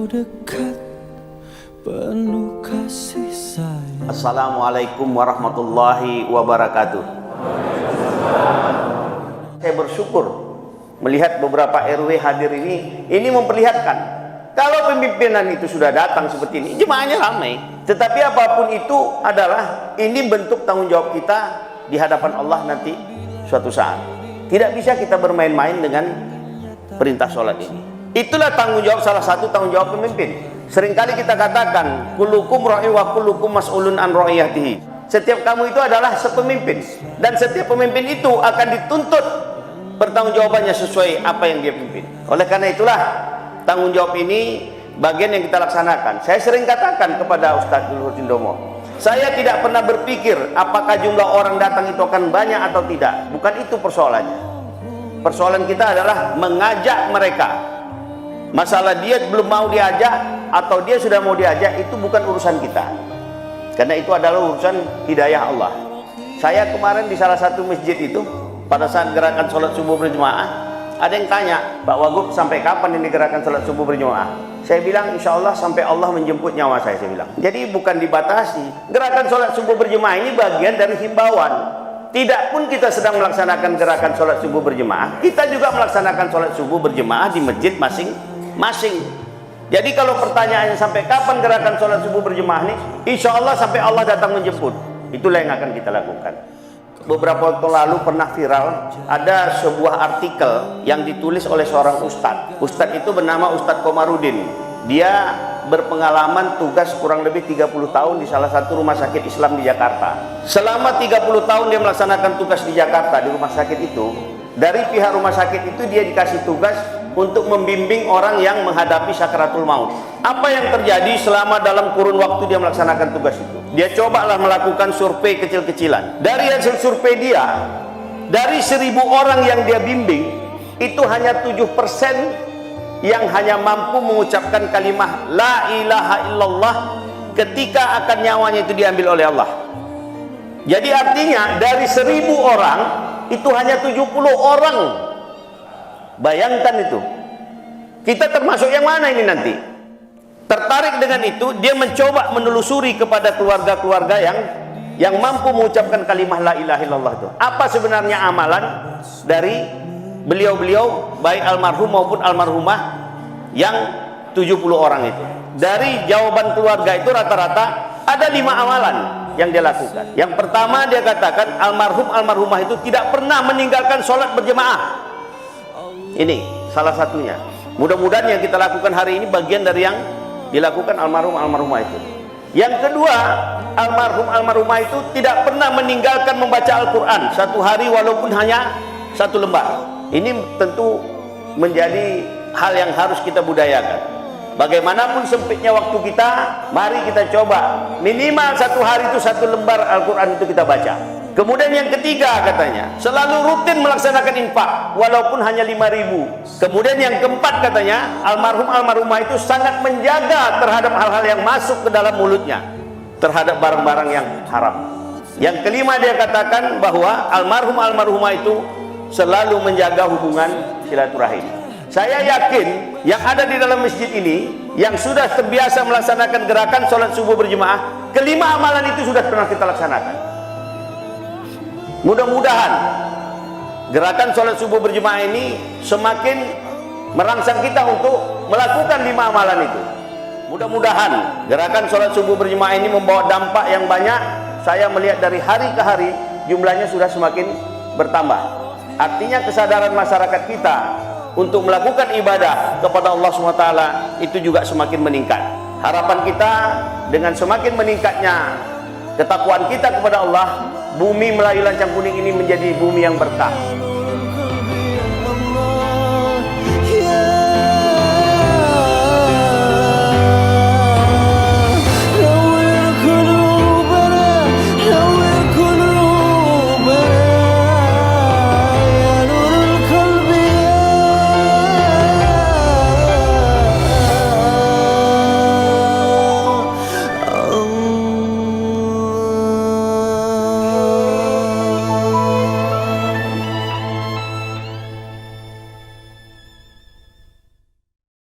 dekat, penuh kasih sayang. Assalamualaikum warahmatullahi wabarakatuh. Saya bersyukur melihat beberapa RW hadir ini memperlihatkan kalau pemimpinan itu sudah datang seperti ini, jemaahnya ramai. Tetapi apapun itu adalah ini bentuk tanggung jawab kita di hadapan Allah nanti suatu saat. Tidak bisa kita bermain-main dengan perintah sholat ini. Itulah tanggung jawab, salah satu tanggung jawab pemimpin. Seringkali kita katakan kullukum ra'i wa kullukum mas'ulun an ra'iyatihi. Setiap kamu itu adalah sepemimpin, dan setiap pemimpin itu akan dituntut pertanggungjawabannya sesuai apa yang dia pimpin. Oleh karena itulah tanggung jawab ini bagian yang kita laksanakan. Saya sering katakan kepada Ustadz Dulhur Sindomo, saya tidak pernah berpikir apakah jumlah orang datang itu akan banyak atau tidak. Bukan itu persoalannya. Persoalan kita adalah mengajak mereka. Masalah dia belum mau diajak atau dia sudah mau diajak, itu bukan urusan kita, karena itu adalah urusan hidayah Allah. Saya kemarin di salah satu masjid itu, pada saat gerakan sholat subuh berjemaah, ada yang tanya, Pak Wagub, sampai kapan ini gerakan sholat subuh berjemaah? Saya bilang, insya Allah sampai Allah menjemput nyawa saya bilang. Jadi bukan dibatasi. Gerakan sholat subuh berjemaah ini bagian dari himbauan. Tidak pun kita sedang melaksanakan gerakan sholat subuh berjemaah, kita juga melaksanakan sholat subuh berjemaah di masjid masing-masing. Jadi kalau pertanyaannya sampai kapan gerakan sholat subuh berjemaah ini, insya Allah sampai Allah datang menjemput. Itulah yang akan kita lakukan. Beberapa waktu lalu pernah viral, ada sebuah artikel yang ditulis oleh seorang ustadz. Ustadz itu bernama Ustadz Komarudin. Dia berpengalaman tugas kurang lebih 30 tahun di salah satu rumah sakit Islam di Jakarta. Selama 30 tahun dia melaksanakan tugas di Jakarta, di rumah sakit itu, dari pihak rumah sakit itu dia dikasih tugas untuk membimbing orang yang menghadapi sakaratul maut. Apa yang terjadi selama dalam kurun waktu dia melaksanakan tugas itu? Dia cobalah melakukan survei kecil-kecilan. Dari hasil survei dia, dari 1000 orang yang dia bimbing, itu hanya 7% yang hanya mampu mengucapkan kalimah la ilaha illallah ketika akan nyawanya itu diambil oleh Allah. Jadi artinya dari 1000 orang itu hanya 70 orang. Bayangkan itu. Kita termasuk yang mana ini nanti? Tertarik dengan itu, dia mencoba menelusuri kepada keluarga-keluarga yang mampu mengucapkan kalimah la ilaha illallah itu. Apa sebenarnya amalan dari beliau-beliau, baik almarhum maupun almarhumah yang 70 orang itu? Dari jawaban keluarga itu rata-rata ada 5 amalan yang dia lakukan. Yang pertama dia katakan almarhum almarhumah itu tidak pernah meninggalkan sholat berjemaah. Ini salah satunya. Mudah-mudahan yang kita lakukan hari ini bagian dari yang dilakukan almarhum almarhumah itu. Yang kedua, almarhum almarhumah itu tidak pernah meninggalkan membaca Al-Quran satu hari walaupun hanya 1 lembar. Ini tentu menjadi hal yang harus kita budayakan. Bagaimanapun sempitnya waktu kita, mari kita coba minimal 1 hari itu 1 lembar Al-Quran itu kita baca. Kemudian yang ketiga katanya, selalu rutin melaksanakan infak walaupun hanya 5.000. Kemudian yang keempat katanya, almarhum almarhumah itu sangat menjaga terhadap hal-hal yang masuk ke dalam mulutnya, terhadap barang-barang yang haram. Yang kelima dia katakan bahwa almarhum almarhumah itu selalu menjaga hubungan silaturahim. Saya yakin yang ada di dalam masjid ini yang sudah terbiasa melaksanakan gerakan sholat subuh berjemaah, kelima amalan itu sudah pernah kita laksanakan. Mudah-mudahan gerakan sholat subuh berjemaah ini semakin merangsang kita untuk melakukan 5 amalan itu. Mudah-mudahan gerakan sholat subuh berjemaah ini membawa dampak yang banyak. Saya melihat dari hari ke hari jumlahnya sudah semakin bertambah. Artinya kesadaran masyarakat kita untuk melakukan ibadah kepada Allah SWT itu juga semakin meningkat. Harapan kita dengan semakin meningkatnya ketakwaan kita kepada Allah, bumi Melayu Lancang Kuning ini menjadi bumi yang berkah.